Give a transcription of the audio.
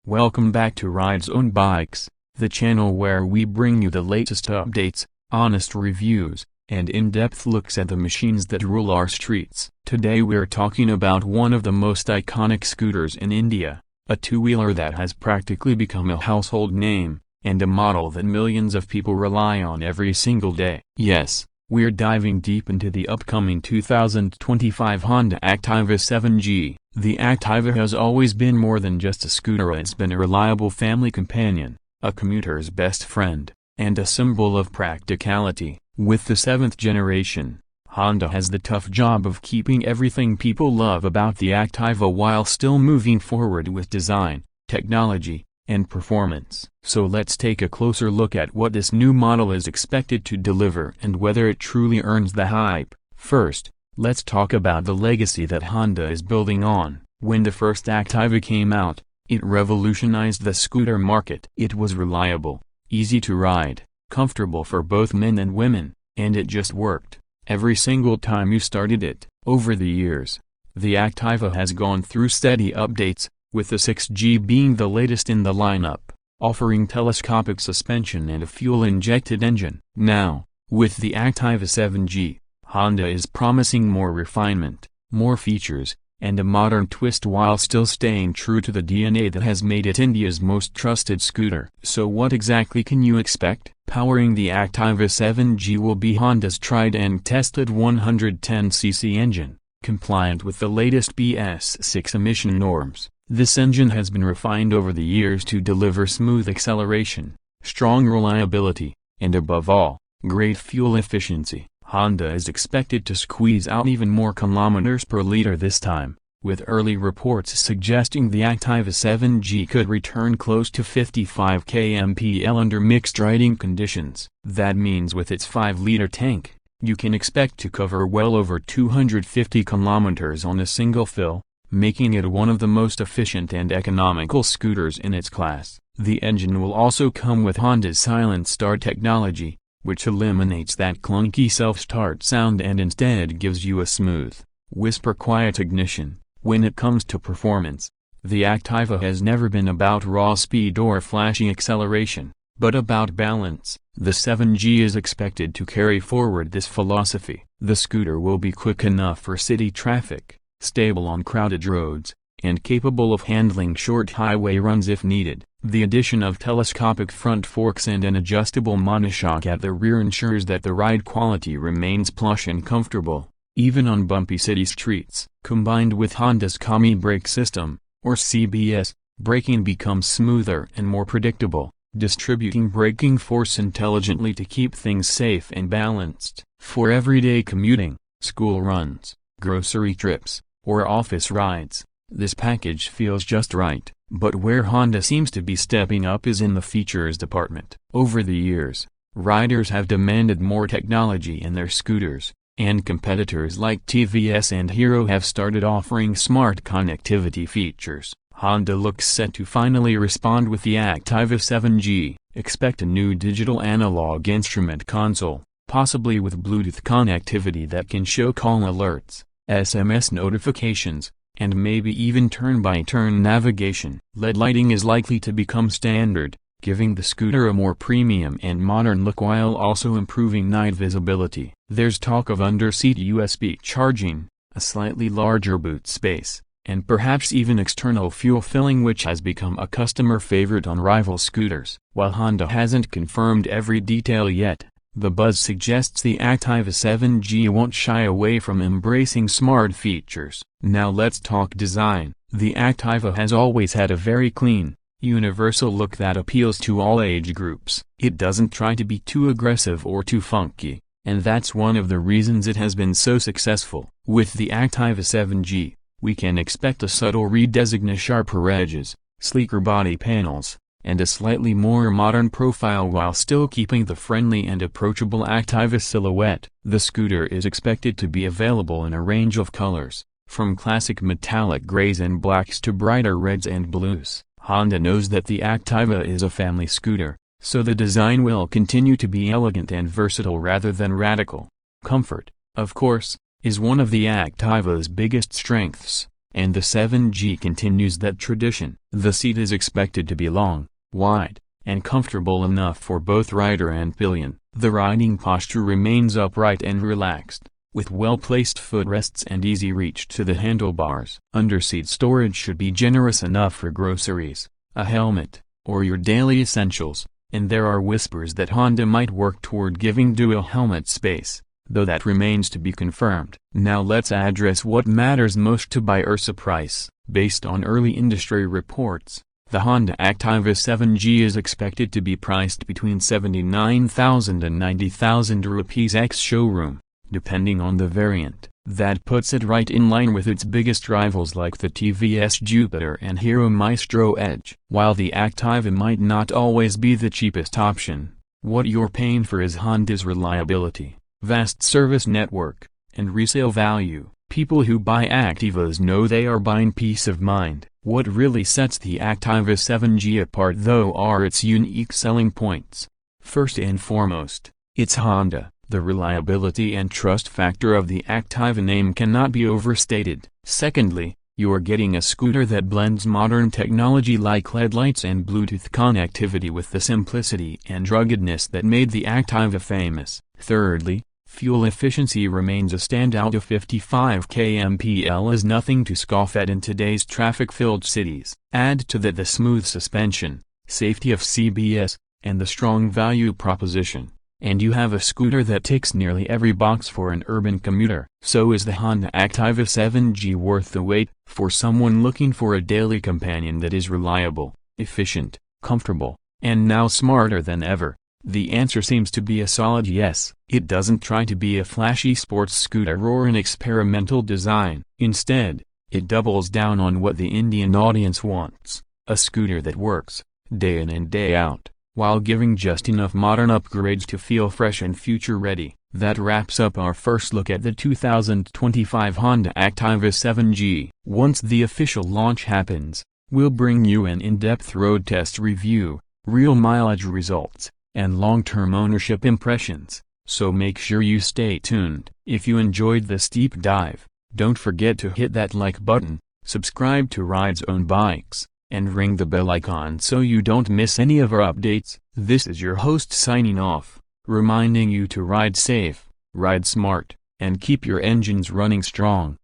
Welcome back to Ridezone Bikes, the channel where we bring you the latest updates, honest reviews, and in-depth looks at the machines that rule our streets. Today we're talking about one of the most iconic scooters in India, a two-wheeler that has practically become a household name, and a model that millions of people rely on every single day. Yes, we're diving deep into the upcoming 2025 Honda Activa 7G. The Activa has always been more than just a scooter. It's been a reliable family companion, a commuter's best friend, and a symbol of practicality. With the 7th generation, Honda has the tough job of keeping everything people love about the Activa while still moving forward with design, technology, and performance. So let's take a closer look at what this new model is expected to deliver and whether it truly earns the hype. First, let's talk about the legacy that Honda is building on. When the first Activa came out, it revolutionized the scooter market. It was reliable, easy to ride, comfortable for both men and women, and it just worked every single time you started it. Over the years, the Activa has gone through steady updates, with the 6G being the latest in the lineup, offering telescopic suspension and a fuel-injected engine. Now, with the Activa 7G, Honda is promising more refinement, more features, and a modern twist while still staying true to the DNA that has made it India's most trusted scooter. So what exactly can you expect? Powering the Activa 7G will be Honda's tried and tested 110cc engine, compliant with the latest BS6 emission norms. This engine has been refined over the years to deliver smooth acceleration, strong reliability, and above all, great fuel efficiency. Honda is expected to squeeze out even more kilometers per liter this time, with early reports suggesting the Activa 7G could return close to 55 kmpl under mixed riding conditions. That means with its 5-liter tank, you can expect to cover well over 250 kilometers on a single fill, making it one of the most efficient and economical scooters in its class. The engine will also come with Honda's Silent Start technology, which eliminates that clunky self-start sound and instead gives you a smooth, whisper-quiet ignition. When it comes to performance, the Activa has never been about raw speed or flashy acceleration, but about balance. The 7G is expected to carry forward this philosophy. The scooter will be quick enough for city traffic, stable on crowded roads, and capable of handling short highway runs if needed. The addition of telescopic front forks and an adjustable monoshock at the rear ensures that the ride quality remains plush and comfortable, even on bumpy city streets. Combined with Honda's Combi brake system, or CBS, braking becomes smoother and more predictable, distributing braking force intelligently to keep things safe and balanced. For everyday commuting, school runs, grocery trips, or office rides, this package feels just right. But where Honda seems to be stepping up is in the features department. Over the years, riders have demanded more technology in their scooters, and competitors like TVS and Hero have started offering smart connectivity features. Honda looks set to finally respond with the Activa 7G. Expect a new digital analog instrument console, possibly with Bluetooth connectivity that can show call alerts, SMS notifications, and maybe even turn-by-turn navigation. LED lighting is likely to become standard, giving the scooter a more premium and modern look while also improving night visibility. There's talk of under-seat USB charging, a slightly larger boot space, and perhaps even external fuel filling, which has become a customer favorite on rival scooters. While Honda hasn't confirmed every detail yet, the buzz suggests the Activa 7G won't shy away from embracing smart features. Now let's talk design. The Activa has always had a very clean, universal look that appeals to all age groups. It doesn't try to be too aggressive or too funky, and that's one of the reasons it has been so successful. With the Activa 7G, we can expect a subtle redesign, sharper edges, sleeker body panels, and a slightly more modern profile while still keeping the friendly and approachable Activa silhouette. The scooter is expected to be available in a range of colors, from classic metallic grays and blacks to brighter reds and blues. Honda knows that the Activa is a family scooter, so the design will continue to be elegant and versatile rather than radical. Comfort, of course, is one of the Activa's biggest strengths. and the 7G continues that tradition. The seat is expected to be long, wide, and comfortable enough for both rider and pillion. The riding posture remains upright and relaxed, with well-placed footrests and easy reach to the handlebars. Underseat storage should be generous enough for groceries, a helmet, or your daily essentials, and there are whispers that Honda might work toward giving dual helmet space, though that remains to be confirmed. Now let's address what matters most to buyers: price. Based on early industry reports, the Honda Activa 7G is expected to be priced between 79,000 and 90,000 rupees ex-showroom, depending on the variant. That puts it right in line with its biggest rivals like the TVS Jupiter and Hero Maestro Edge. While the Activa might not always be the cheapest option, what you're paying for is Honda's reliability, vast service network, and resale value. People who buy Activas know they are buying peace of mind. What really sets the Activa 7G apart though are its unique selling points. First and foremost, it's Honda. The reliability and trust factor of the Activa name cannot be overstated. Secondly, you're getting a scooter that blends modern technology like LED lights and Bluetooth connectivity with the simplicity and ruggedness that made the Activa famous. Thirdly, fuel efficiency remains a standout. Of 55 kmpl is nothing to scoff at in today's traffic-filled cities. Add to that the smooth suspension, safety of CBS, and the strong value proposition, and you have a scooter that ticks nearly every box for an urban commuter. So is the Honda Activa 7G worth the wait? For someone looking for a daily companion that is reliable, efficient, comfortable, and now smarter than ever, the answer seems to be a solid yes. It doesn't try to be a flashy sports scooter or an experimental design. Instead, it doubles down on what the Indian audience wants: a scooter that works, day in and day out, while giving just enough modern upgrades to feel fresh and future-ready. That wraps up our first look at the 2025 Honda Activa 7G. Once the official launch happens, we'll bring you an in-depth road test review, real mileage results, and long-term ownership impressions, so make sure you stay tuned. If you enjoyed this deep dive, don't forget to hit that like button, subscribe to Ridezone Bikes, and ring the bell icon so you don't miss any of our updates. This is your host signing off, reminding you to ride safe, ride smart, and keep your engines running strong.